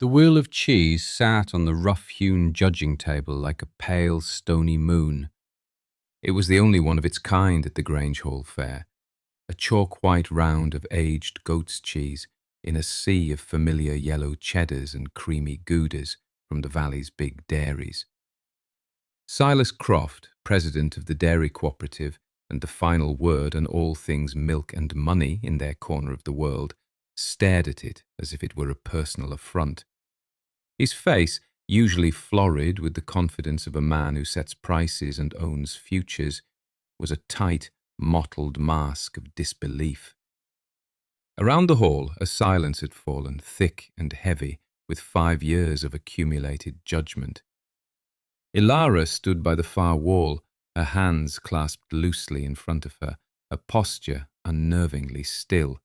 The wheel of cheese sat on the rough-hewn judging table like a pale, stony moon. It was the only one of its kind at the Grange Hall Fair, a chalk-white round of aged goat's cheese in a sea of familiar yellow cheddars and creamy Goudas from the valley's big dairies. Silas Croft, president of the dairy cooperative and the final word on all things milk and money in their corner of the world, stared at it as if it were a personal affront. His face, usually florid with the confidence of a man who sets prices and owns futures, was a tight, mottled mask of disbelief. Around the hall, a silence had fallen, thick and heavy, with 5 years of accumulated judgment. Ilara stood by the far wall, her hands clasped loosely in front of her, her posture unnervingly still.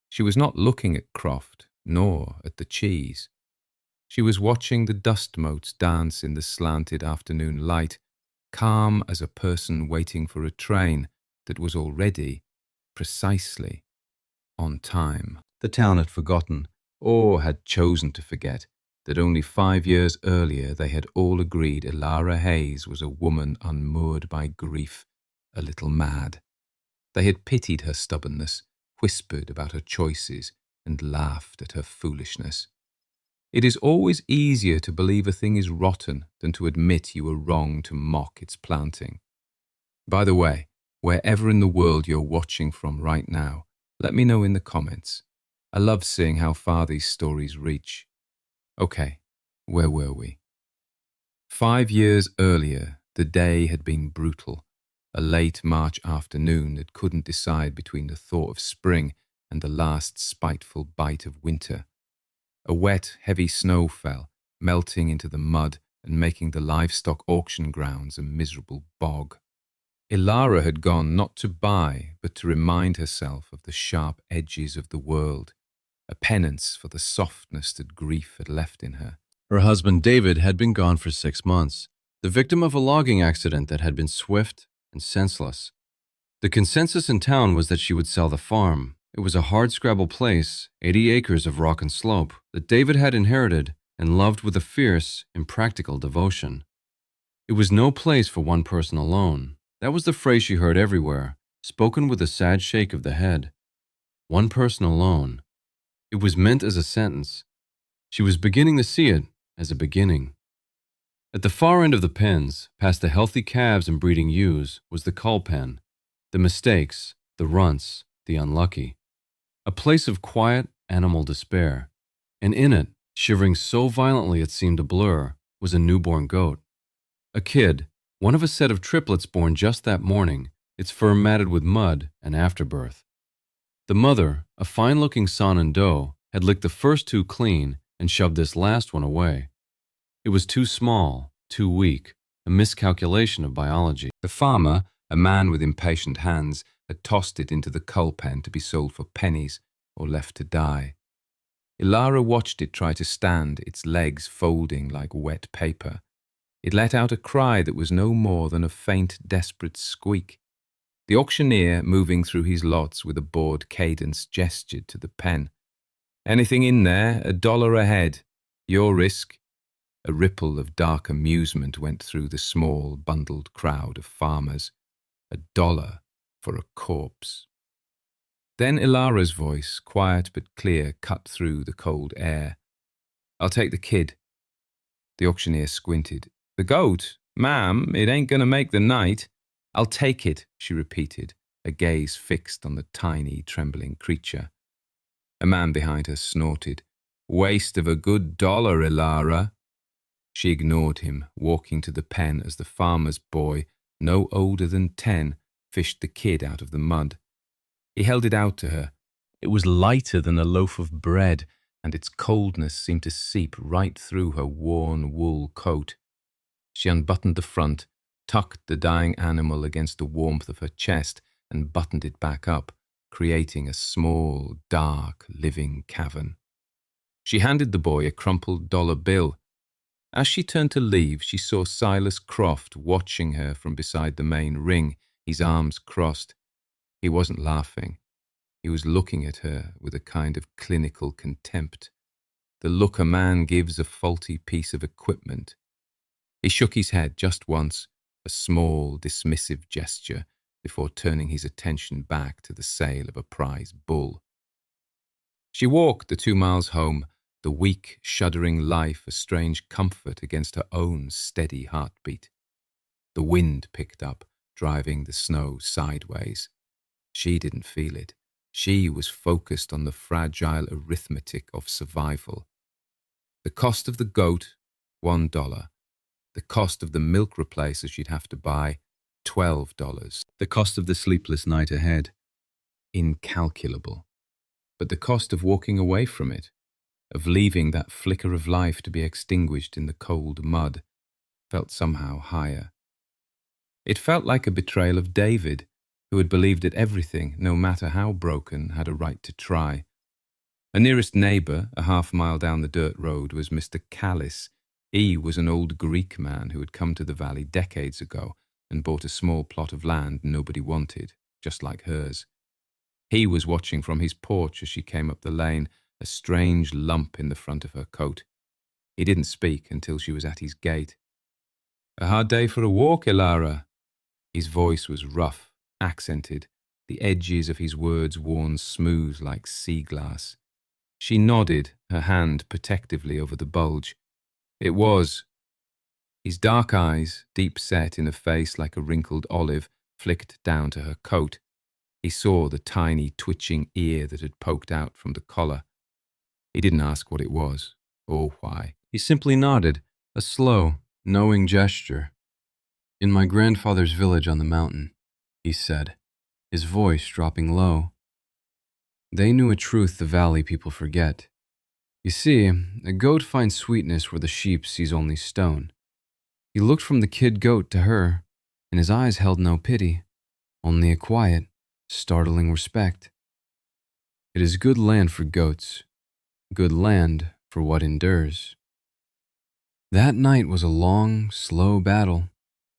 She was not looking at Croft, nor at the cheese. She was watching the dust motes dance in the slanted afternoon light, calm as a person waiting for a train that was already, precisely, on time. The town had forgotten, or had chosen to forget, that only 5 years earlier they had all agreed Ilara Hayes was a woman unmoored by grief, a little mad. They had pitied her stubbornness, whispered about her choices, and laughed at her foolishness. It is always easier to believe a thing is rotten than to admit you were wrong to mock its planting. By the way, wherever in the world you're watching from right now, let me know in the comments. I love seeing how far these stories reach. Okay, where were we? 5 years earlier, the day had been brutal, a late March afternoon that couldn't decide between the thought of spring and the last spiteful bite of winter. A wet, heavy snow fell, melting into the mud and making the livestock auction grounds a miserable bog. Ilara had gone not to buy, but to remind herself of the sharp edges of the world, a penance for the softness that grief had left in her. Her husband David had been gone for 6 months, the victim of a logging accident that had been swift and senseless. The consensus in town was that she would sell the farm. It was a hard-scrabble place, 80 acres of rock and slope, that David had inherited and loved with a fierce, impractical devotion. It was no place for one person alone. That was the phrase she heard everywhere, spoken with a sad shake of the head. One person alone. It was meant as a sentence. She was beginning to see it as a beginning. At the far end of the pens, past the healthy calves and breeding ewes, was the cull pen. The mistakes, the runts, the unlucky. A place of quiet, animal despair. And in it, shivering so violently it seemed a blur, was a newborn goat. A kid, one of a set of triplets born just that morning, its fur matted with mud and afterbirth. The mother, a fine-looking son and doe, had licked the first 2 clean and shoved this last one away. It was too small, too weak, a miscalculation of biology. The farmer, a man with impatient hands, had tossed it into the cull pen to be sold for pennies or left to die. Ilara watched it try to stand, its legs folding like wet paper. It let out a cry that was no more than a faint, desperate squeak. The auctioneer, moving through his lots with a bored cadence, gestured to the pen. "Anything in there? $1 a head. Your risk." A ripple of dark amusement went through the small, bundled crowd of farmers. $1 for a corpse. Then Ilara's voice, quiet but clear, cut through the cold air. "I'll take the kid." The auctioneer squinted. "The goat? Ma'am, it ain't gonna make the night." "I'll take it," she repeated, a gaze fixed on the tiny, trembling creature. A man behind her snorted. "Waste of a good $1, Ilara." She ignored him, walking to the pen as the farmer's boy, no older than 10, fished the kid out of the mud. He held it out to her. It was lighter than a loaf of bread, and its coldness seemed to seep right through her worn wool coat. She unbuttoned the front, tucked the dying animal against the warmth of her chest, and buttoned it back up, creating a small, dark, living cavern. She handed the boy a crumpled dollar bill. As she turned to leave, she saw Silas Croft watching her from beside the main ring, his arms crossed. He wasn't laughing. He was looking at her with a kind of clinical contempt. the look a man gives a faulty piece of equipment. He shook his head just once, a small, dismissive gesture, before turning his attention back to the sale of a prize bull. She walked the 2 miles home, the weak, shuddering life a strange comfort against her own steady heartbeat. The wind picked up, driving the snow sideways. She didn't feel it. She was focused on the fragile arithmetic of survival. The cost of the goat, $1. The cost of the milk replacer she'd have to buy, $12. The cost of the sleepless night ahead. Incalculable. But the cost of walking away from it, of leaving that flicker of life to be extinguished in the cold mud, felt somehow higher. It felt like a betrayal of David, who had believed that everything, no matter how broken, had a right to try. Her nearest neighbour, a half-mile down the dirt road, was Mr. Callis. He was an old Greek man who had come to the valley decades ago and bought a small plot of land nobody wanted, just like hers. He was watching from his porch as she came up the lane, a strange lump in the front of her coat. He didn't speak until she was at his gate. "A hard day for a walk, Ilara." His voice was rough, accented, the edges of his words worn smooth like sea glass. She nodded, her hand protectively over the bulge. It was. His dark eyes, deep set in a face like a wrinkled olive, flicked down to her coat. He saw the tiny, twitching ear that had poked out from the collar. He didn't ask what it was, or why. He simply nodded, a slow, knowing gesture. "In my grandfather's village on the mountain," he said, his voice dropping low. "They knew a truth the valley people forget. You see, a goat finds sweetness where the sheep sees only stone. He looked from the kid goat to her, and his eyes held no pity, only a quiet, startling respect. It is good land for goats, good land for what endures." That night was a long, slow battle.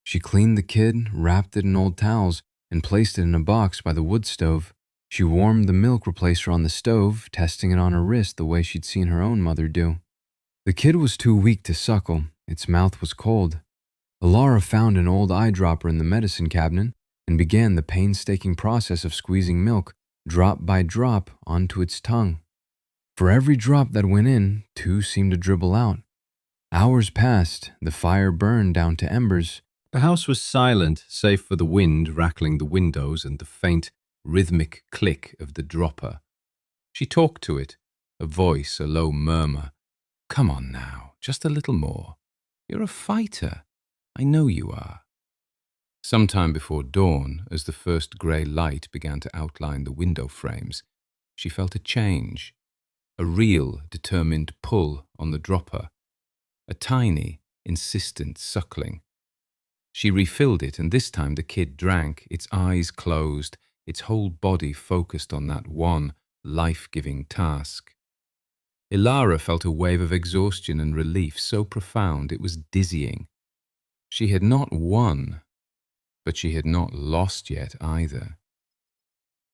She cleaned the kid, wrapped it in old towels, and placed it in a box by the wood stove. She warmed the milk replacer on the stove, testing it on her wrist the way she'd seen her own mother do. The kid was too weak to suckle. Its mouth was cold. Ilara found an old eyedropper in the medicine cabinet and began the painstaking process of squeezing milk, drop by drop, onto its tongue. For every drop that went in, 2 seemed to dribble out. Hours passed, the fire burned down to embers. The house was silent, save for the wind rattling the windows and the faint, rhythmic click of the dropper. She talked to it, a voice, a low murmur. "Come on now, just a little more. You're a fighter. I know you are." Sometime before dawn, as the first grey light began to outline the window frames, she felt a change, a real, determined pull on the dropper, a tiny, insistent suckling. She refilled it, and this time the kid drank, its eyes closed, its whole body focused on that one life-giving task. Ilara felt a wave of exhaustion and relief so profound it was dizzying. She had not won, but she had not lost yet either.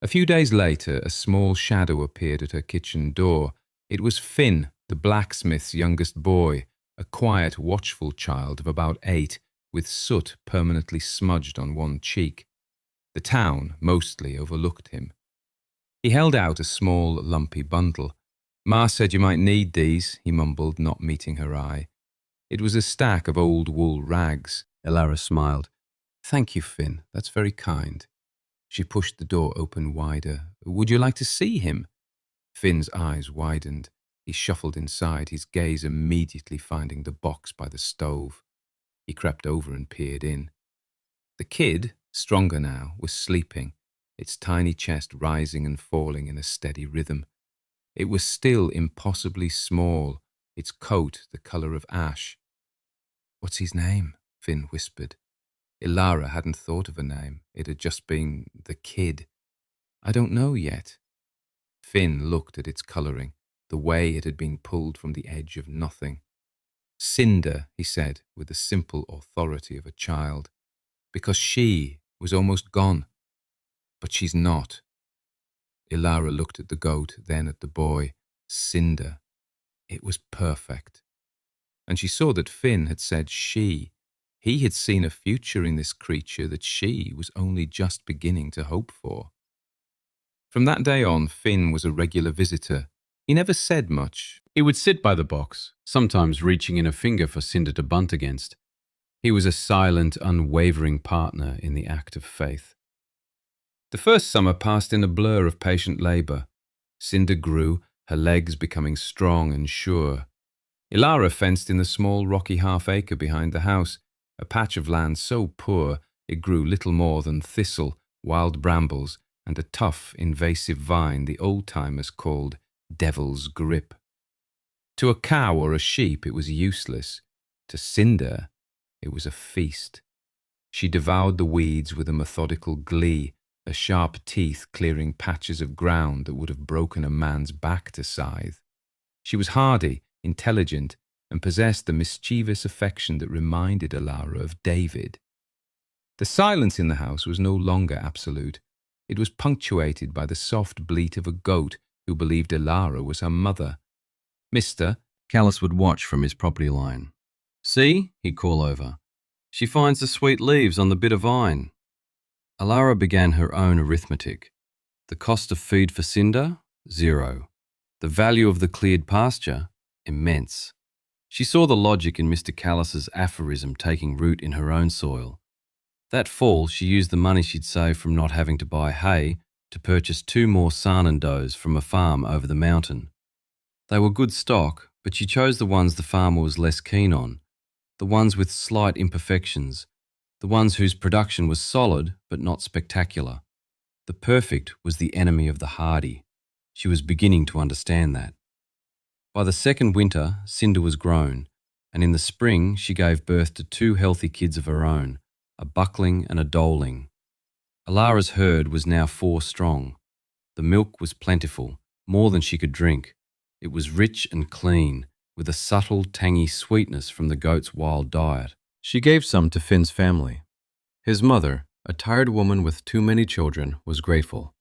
A few days later, a small shadow appeared at her kitchen door. It was Finn, the blacksmith's youngest boy, a quiet, watchful child of about 8, with soot permanently smudged on one cheek. The town mostly overlooked him. He held out a small, lumpy bundle. "Ma said you might need these," he mumbled, not meeting her eye. It was a stack of old wool rags. Ilara smiled. "Thank you, Finn. That's very kind." She pushed the door open wider. "Would you like to see him?" Finn's eyes widened. He shuffled inside, his gaze immediately finding the box by the stove. He crept over and peered in. The kid, stronger now, was sleeping, its tiny chest rising and falling in a steady rhythm. It was still impossibly small, its coat the colour of ash. "What's his name?" Finn whispered. Ilara hadn't thought of a name. It had just been the kid. "I don't know yet." Finn looked at its colouring, the way it had been pulled from the edge of nothing. "Cinder," he said, with the simple authority of a child, "because she was almost gone. But she's not." Ilara looked at the goat, then at the boy. "Cinder. It was perfect. And she saw that Finn had said he had seen a future in this creature that she was only just beginning to hope for. From that day on, Finn was a regular visitor. He never said much. He would sit by the box, sometimes reaching in a finger for Cinder to bunt against. He was a silent, unwavering partner in the act of faith. The first summer passed in a blur of patient labour. Cinder grew, her legs becoming strong and sure. Ilara fenced in the small rocky half-acre behind the house, a patch of land so poor it grew little more than thistle, wild brambles, and a tough, invasive vine the old-timers called devil's grip. To a cow or a sheep it was useless. To Cinder it was a feast. She devoured the weeds with a methodical glee, her sharp teeth clearing patches of ground that would have broken a man's back to scythe. She was hardy, intelligent, and possessed the mischievous affection that reminded Ilara of David. The silence in the house was no longer absolute. It was punctuated by the soft bleat of a goat who believed Ilara was her mother. Mr. Callis would watch from his property line. "See," he'd call over. "She finds the sweet leaves on the bit of vine." Ilara began her own arithmetic. The cost of feed for Cinder? 0. The value of the cleared pasture? Immense. She saw the logic in Mr. Callis's aphorism taking root in her own soil. That fall, she used the money she'd saved from not having to buy hay to purchase 2 more Sanandos from a farm over the mountain. They were good stock, but she chose the ones the farmer was less keen on, the ones with slight imperfections, the ones whose production was solid but not spectacular. The perfect was the enemy of the hardy. She was beginning to understand that. By the second winter, Cinder was grown, and in the spring she gave birth to 2 healthy kids of her own, a buckling and a doling. Ilara's herd was now 4 strong. The milk was plentiful, more than she could drink. It was rich and clean, with a subtle, tangy sweetness from the goat's wild diet. She gave some to Finn's family. His mother, a tired woman with too many children, was grateful.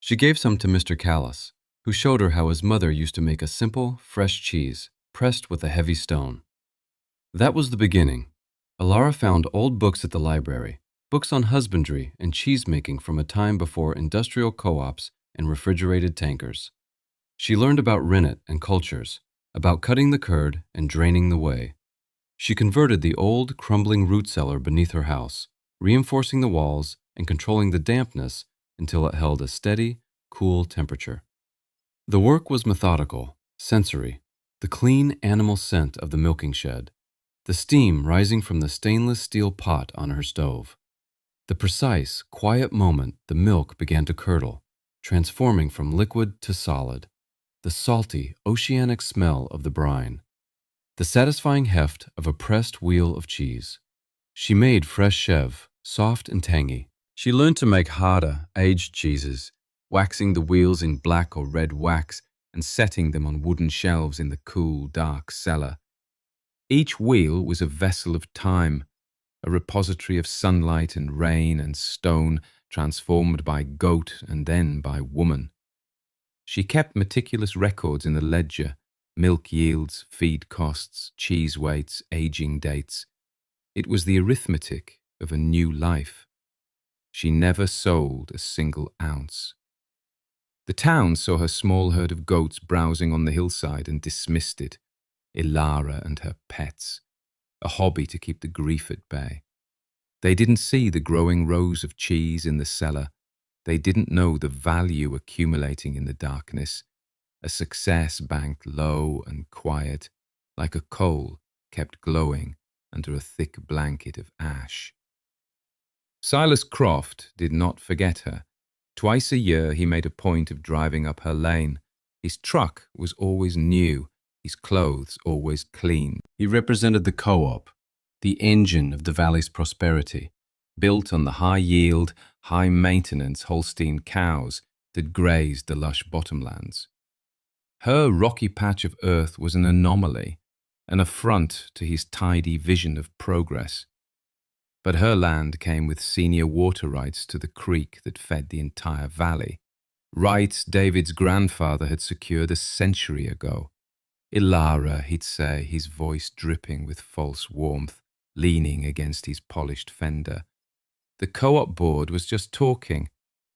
She gave some to Mr. Callis, who showed her how his mother used to make a simple, fresh cheese, pressed with a heavy stone. That was the beginning. Ilara found old books at the library, books on husbandry and cheese-making from a time before industrial co-ops and refrigerated tankers. She learned about rennet and cultures, about cutting the curd and draining the whey. She converted the old, crumbling root cellar beneath her house, reinforcing the walls and controlling the dampness until it held a steady, cool temperature. The work was methodical, sensory, the clean animal scent of the milking shed, the steam rising from the stainless steel pot on her stove. The precise, quiet moment the milk began to curdle, transforming from liquid to solid, the salty, oceanic smell of the brine, the satisfying heft of a pressed wheel of cheese. She made fresh chèvre, soft and tangy. She learned to make harder, aged cheeses, waxing the wheels in black or red wax and setting them on wooden shelves in the cool, dark cellar. Each wheel was a vessel of time, a repository of sunlight and rain and stone transformed by goat and then by woman. She kept meticulous records in the ledger, milk yields, feed costs, cheese weights, aging dates. It was the arithmetic of a new life. She never sold a single ounce. The town saw her small herd of goats browsing on the hillside and dismissed it. Ilara and her pets, a hobby to keep the grief at bay. They didn't see the growing rows of cheese in the cellar. They didn't know the value accumulating in the darkness, a success banked low and quiet, like a coal kept glowing under a thick blanket of ash. Silas Croft did not forget her. Twice a year he made a point of driving up her lane. His truck was always new, his clothes always clean. He represented the co-op, the engine of the valley's prosperity, built on the high-yield, high-maintenance Holstein cows that grazed the lush bottomlands. Her rocky patch of earth was an anomaly, an affront to his tidy vision of progress. But her land came with senior water rights to the creek that fed the entire valley, rights David's grandfather had secured a century ago. Ilara, he'd say, his voice dripping with false warmth, leaning against his polished fender. The co-op board was just talking.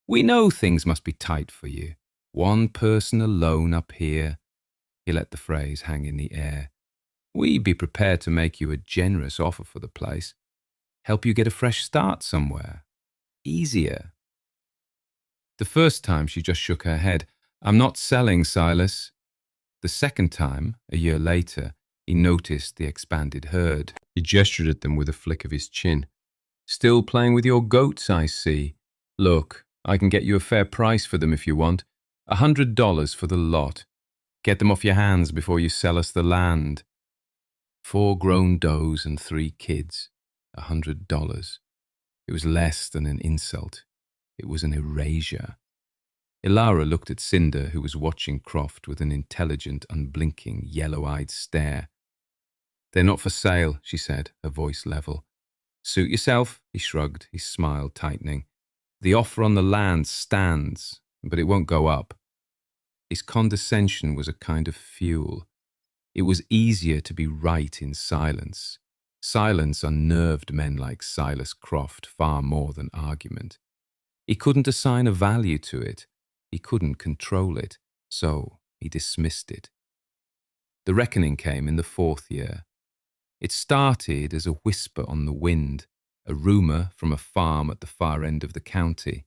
We know things must be tight for you. One person alone up here. He let the phrase hang in the air. We'd be prepared to make you a generous offer for the place. Help you get a fresh start somewhere. Easier. The first time she just shook her head. I'm not selling, Silas. The second time, a year later, he noticed the expanded herd. He gestured at them with a flick of his chin. Still playing with your goats, I see. Look, I can get you a fair price for them if you want. $100 for the lot. Get them off your hands before you sell us the land. 4 grown does and 3 kids. $100. It was less than an insult. It was an erasure. Ilara looked at Cinder, who was watching Croft with an intelligent, unblinking, yellow-eyed stare. They're not for sale, she said, her voice level. Suit yourself, he shrugged, his smile tightening. The offer on the land stands, but it won't go up. His condescension was a kind of fuel. It was easier to be right in silence. Silence unnerved men like Silas Croft far more than argument. He couldn't assign a value to it. He couldn't control it, so he dismissed it. The reckoning came in the 4th year. It started as a whisper on the wind, a rumour from a farm at the far end of the county.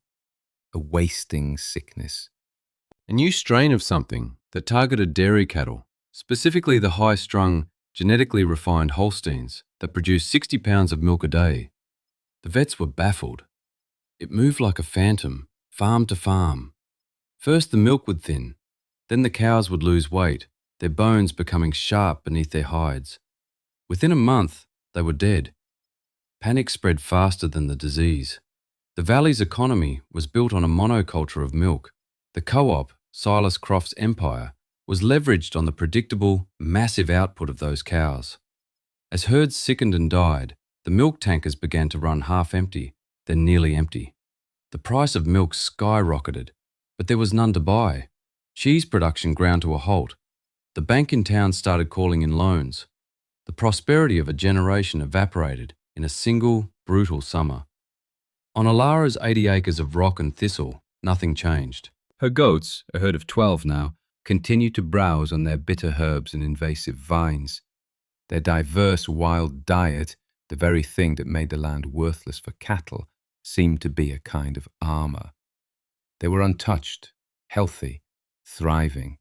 A wasting sickness. A new strain of something that targeted dairy cattle, specifically the high-strung, genetically refined Holsteins that produced 60 pounds of milk a day. The vets were baffled. It moved like a phantom, farm to farm. First the milk would thin, then the cows would lose weight, their bones becoming sharp beneath their hides. Within a month, they were dead. Panic spread faster than the disease. The valley's economy was built on a monoculture of milk. The co-op, Silas Croft's empire, was leveraged on the predictable, massive output of those cows. As herds sickened and died, the milk tankers began to run half empty, then nearly empty. The price of milk skyrocketed, but there was none to buy. Cheese production ground to a halt. The bank in town started calling in loans. The prosperity of a generation evaporated in a single, brutal summer. On Ilara's 80 acres of rock and thistle, nothing changed. Her goats, a herd of 12 now, continued to browse on their bitter herbs and invasive vines. Their diverse wild diet, the very thing that made the land worthless for cattle, seemed to be a kind of armour. They were untouched, healthy, thriving.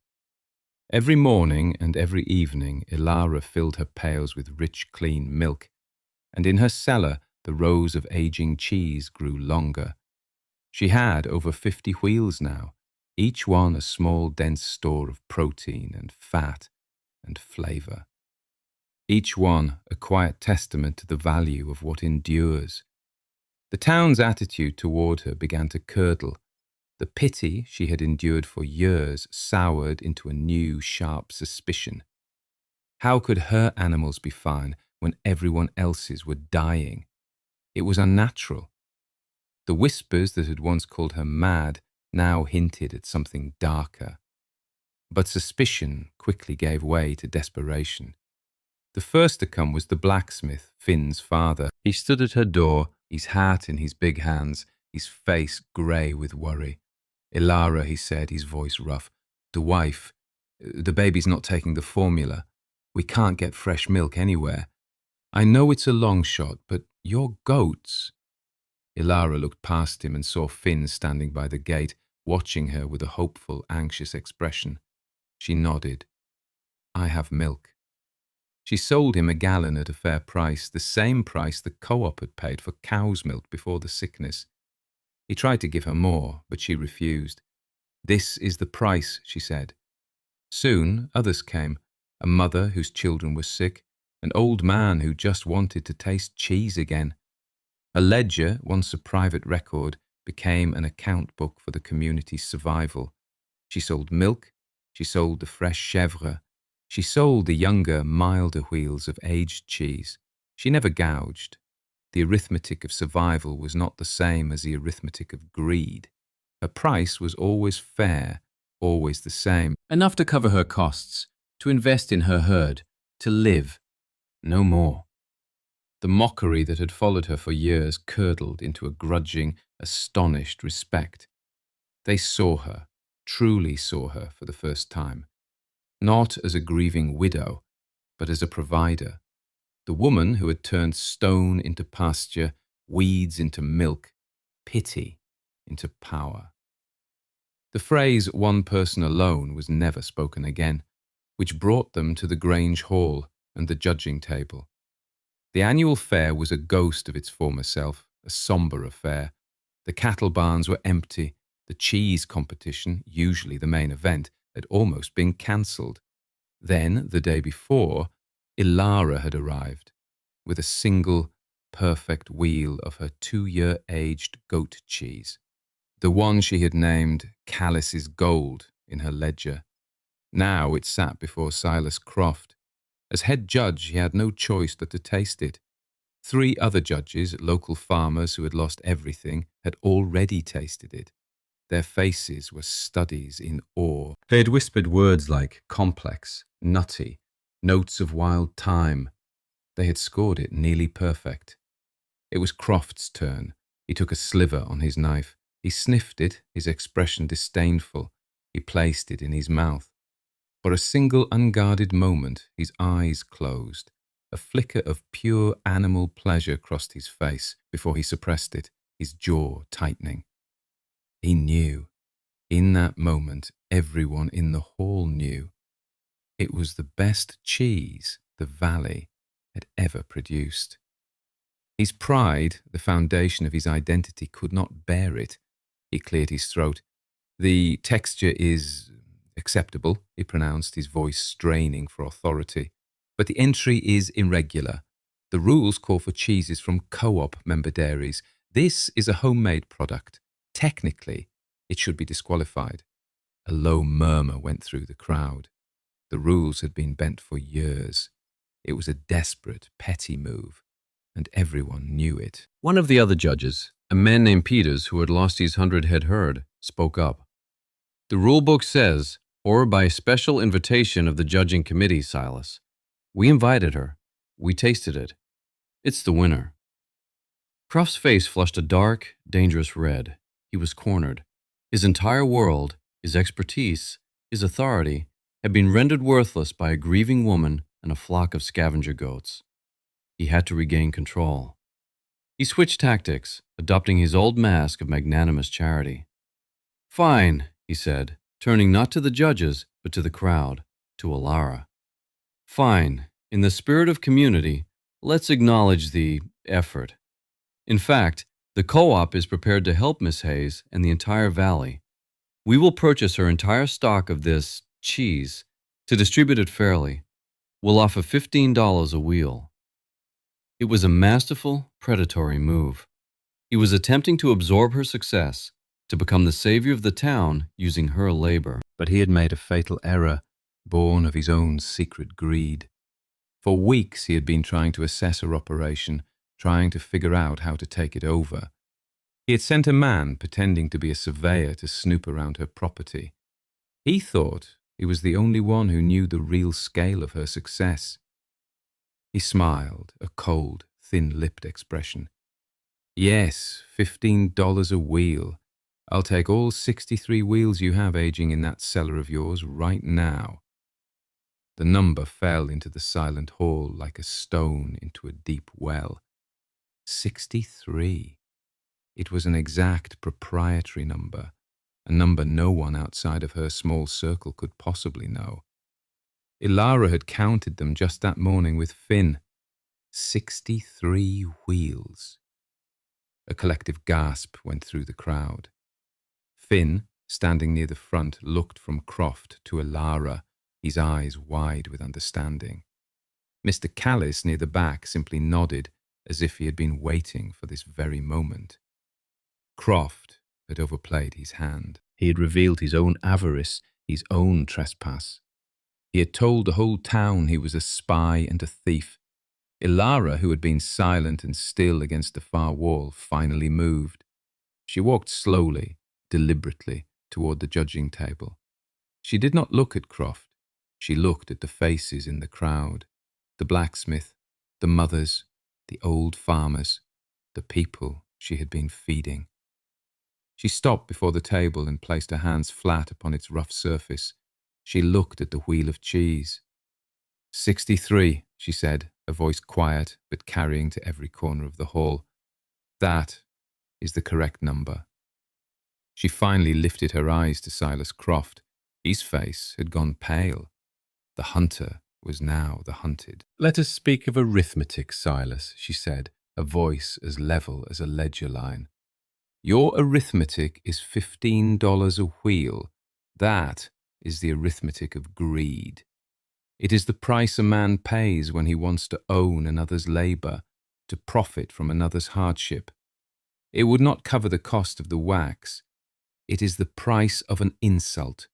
Every morning and every evening, Ilara filled her pails with rich, clean milk, and in her cellar the rows of aging cheese grew longer. She had over 50 wheels now, each one a small, dense store of protein and fat and flavour. Each one a quiet testament to the value of what endures. The town's attitude toward her began to curdle. The pity she had endured for years soured into a new, sharp suspicion. How could her animals be fine when everyone else's were dying? It was unnatural. The whispers that had once called her mad now hinted at something darker. But suspicion quickly gave way to desperation. The first to come was the blacksmith, Finn's father. He stood at her door, his hat in his big hands, his face grey with worry. Ilara, he said, his voice rough. The wife. The baby's not taking the formula. We can't get fresh milk anywhere. I know it's a long shot, but your goats. Ilara looked past him and saw Finn standing by the gate, watching her with a hopeful, anxious expression. She nodded. I have milk. She sold him a gallon at a fair price, the same price the co-op had paid for cow's milk before the sickness. He tried to give her more, but she refused. This is the price, she said. Soon others came, a mother whose children were sick, an old man who just wanted to taste cheese again. A ledger, once a private record, became an account book for the community's survival. She sold milk, she sold the fresh chèvre, she sold the younger, milder wheels of aged cheese. She never gouged. The arithmetic of survival was not the same as the arithmetic of greed. Her price was always fair, always the same. Enough to cover her costs, to invest in her herd, to live, no more. The mockery that had followed her for years curdled into a grudging, astonished respect. They saw her, truly saw her for the first time, not as a grieving widow, but as a provider. The woman who had turned stone into pasture, weeds into milk, pity into power. The phrase "one person alone" was never spoken again, which brought them to the Grange Hall and the judging table. The annual fair was a ghost of its former self, a sombre affair. The cattle barns were empty. The cheese competition, usually the main event, had almost been cancelled. Then, the day before, Ilara had arrived, with a single, perfect wheel of her 2-year-aged goat cheese, the one she had named Callis's Gold in her ledger. Now it sat before Silas Croft. As head judge, he had no choice but to taste it. 3 other judges, local farmers who had lost everything, had already tasted it. Their faces were studies in awe. They had whispered words like complex, nutty, notes of wild thyme. They had scored it nearly perfect. It was Croft's turn. He took a sliver on his knife. He sniffed it, his expression disdainful. He placed it in his mouth. For a single unguarded moment, his eyes closed. A flicker of pure animal pleasure crossed his face before he suppressed it, his jaw tightening. He knew. In that moment, everyone in the hall knew. It was the best cheese the valley had ever produced. His pride, the foundation of his identity, could not bear it. He cleared his throat. "The texture is acceptable," he pronounced, his voice straining for authority. "But the entry is irregular. The rules call for cheeses from co-op member dairies. This is a homemade product. Technically, it should be disqualified." A low murmur went through the crowd. The rules had been bent for years. It was a desperate, petty move, and everyone knew it. One of the other judges, a man named Peters who had lost his 100-head herd, spoke up. "The rule book says, or by special invitation of the judging committee, Silas. We invited her. We tasted it. It's the winner." Croft's face flushed a dark, dangerous red. He was cornered. His entire world, his expertise, his authority, had been rendered worthless by a grieving woman and a flock of scavenger goats. He had to regain control. He switched tactics, adopting his old mask of magnanimous charity. "Fine," he said, turning not to the judges, but to the crowd, to Ilara. "Fine. In the spirit of community, let's acknowledge the effort. In fact, the co-op is prepared to help Miss Hayes and the entire valley. We will purchase her entire stock of this cheese to distribute it fairly. We'll offer $15 a wheel." It was a masterful, predatory move. He was attempting to absorb her success, to become the savior of the town using her labor. But he had made a fatal error, born of his own secret greed. For weeks he had been trying to assess her operation, trying to figure out how to take it over. He had sent a man pretending to be a surveyor to snoop around her property. He thought he was the only one who knew the real scale of her success. He smiled, a cold, thin-lipped expression. "Yes, $15 a wheel. I'll take all 63 wheels you have aging in that cellar of yours right now." The number fell into the silent hall like a stone into a deep well. 63. It was an exact proprietary number, a number no one outside of her small circle could possibly know. Ilara had counted them just that morning with Finn. 63 wheels. A collective gasp went through the crowd. Finn, standing near the front, looked from Croft to Ilara, his eyes wide with understanding. Mr. Callis, near the back, simply nodded, as if he had been waiting for this very moment. Croft had overplayed his hand. He had revealed his own avarice, his own trespass. He had told the whole town he was a spy and a thief. Ilara, who had been silent and still against the far wall, finally moved. She walked slowly, deliberately, toward the judging table. She did not look at Croft. She looked at the faces in the crowd, the blacksmith, the mothers, the old farmers, the people she had been feeding. She stopped before the table and placed her hands flat upon its rough surface. She looked at the wheel of cheese. 63, she said, her voice quiet but carrying to every corner of the hall. That is the correct number. She finally lifted her eyes to Silas Croft. His face had gone pale. The hunter was now the hunted. Let us speak of arithmetic, Silas, she said, a voice as level as a ledger line. Your arithmetic is $15 a wheel. That is the arithmetic of greed. It is the price a man pays when he wants to own another's labour, to profit from another's hardship. It would not cover the cost of the wax. It is the price of an insult.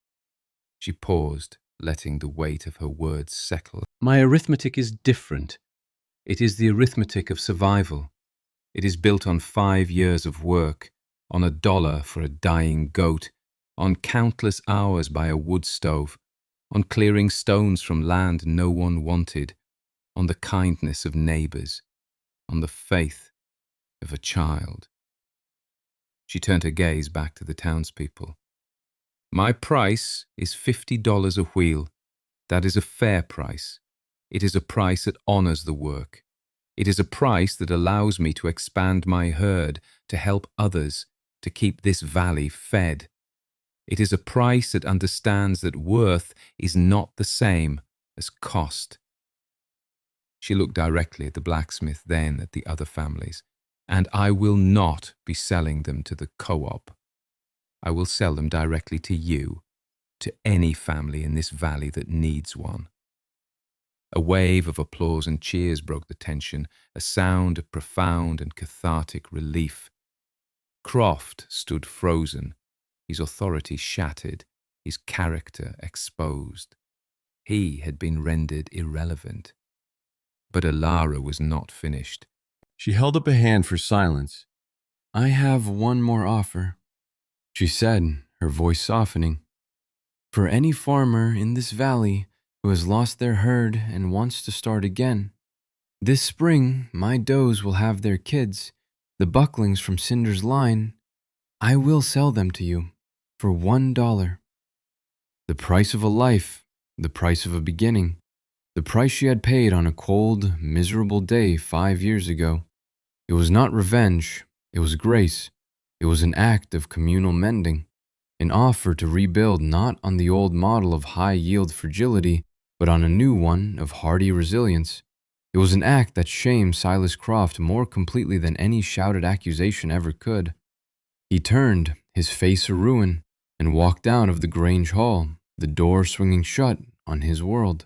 She paused, letting the weight of her words settle. My arithmetic is different. It is the arithmetic of survival. It is built on 5 years of work, on $1 for a dying goat, on countless hours by a wood stove, on clearing stones from land no one wanted, on the kindness of neighbours, on the faith of a child. She turned her gaze back to the townspeople. My price is $50 a wheel. That is a fair price. It is a price that honours the work. It is a price that allows me to expand my herd, to help others, to keep this valley fed. It is a price that understands that worth is not the same as cost. She looked directly at the blacksmith, then at the other families. And I will not be selling them to the co-op. I will sell them directly to you, to any family in this valley that needs one. A wave of applause and cheers broke the tension, a sound of profound and cathartic relief. Croft stood frozen, his authority shattered, his character exposed. He had been rendered irrelevant. But Alara was not finished. She held up a hand for silence. I have one more offer, she said, her voice softening. For any farmer in this valley who has lost their herd and wants to start again, this spring my does will have their kids, the bucklings from Cinder's line. I will sell them to you for $1. The price of a life, the price of a beginning, the price she had paid on a cold, miserable day 5 years ago. It was not revenge, it was grace. It was an act of communal mending, an offer to rebuild not on the old model of high-yield fragility, but on a new one of hardy resilience. It was an act that shamed Silas Croft more completely than any shouted accusation ever could. He turned, his face a ruin, and walked out of the Grange Hall, the door swinging shut on his world.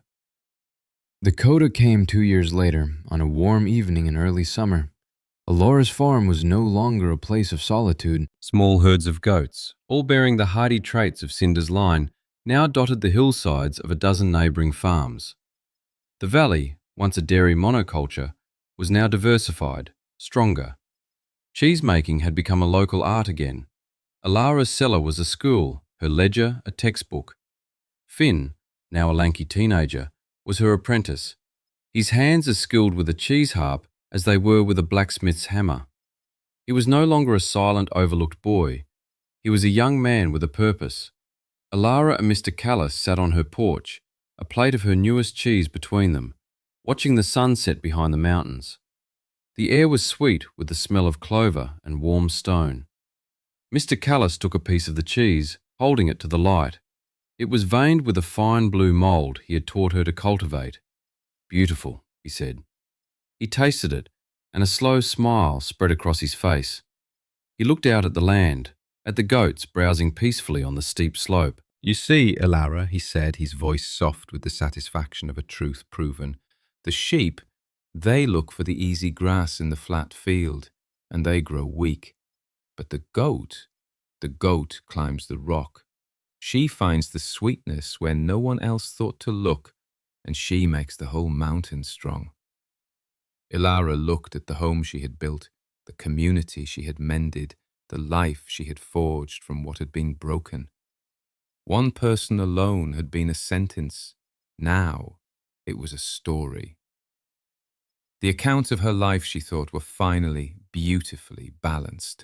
The coda came 2 years later, on a warm evening in early summer. Alora's farm was no longer a place of solitude. Small herds of goats, all bearing the hardy traits of Cinder's line, now dotted the hillsides of a dozen neighbouring farms. The valley, once a dairy monoculture, was now diversified, stronger. Cheese-making had become a local art again. Alara's cellar was a school, her ledger a textbook. Finn, now a lanky teenager, was her apprentice, his hands as skilled with a cheese harp as they were with a blacksmith's hammer. He was no longer a silent, overlooked boy. He was a young man with a purpose. Alara and Mr. Callis sat on her porch, a plate of her newest cheese between them, watching the sunset behind the mountains. The air was sweet with the smell of clover and warm stone. Mr. Callis took a piece of the cheese, holding it to the light. It was veined with a fine blue mould he had taught her to cultivate. Beautiful, he said. He tasted it, and a slow smile spread across his face. He looked out at the land, at the goats browsing peacefully on the steep slope. You see, Alara, he said, his voice soft with the satisfaction of a truth proven, the sheep, they look for the easy grass in the flat field, and they grow weak. But the goat climbs the rock. She finds the sweetness where no one else thought to look, and she makes the whole mountain strong. Alara looked at the home she had built, the community she had mended, the life she had forged from what had been broken. One person alone had been a sentence, Now it was a story. The accounts of her life, she thought, were finally beautifully balanced.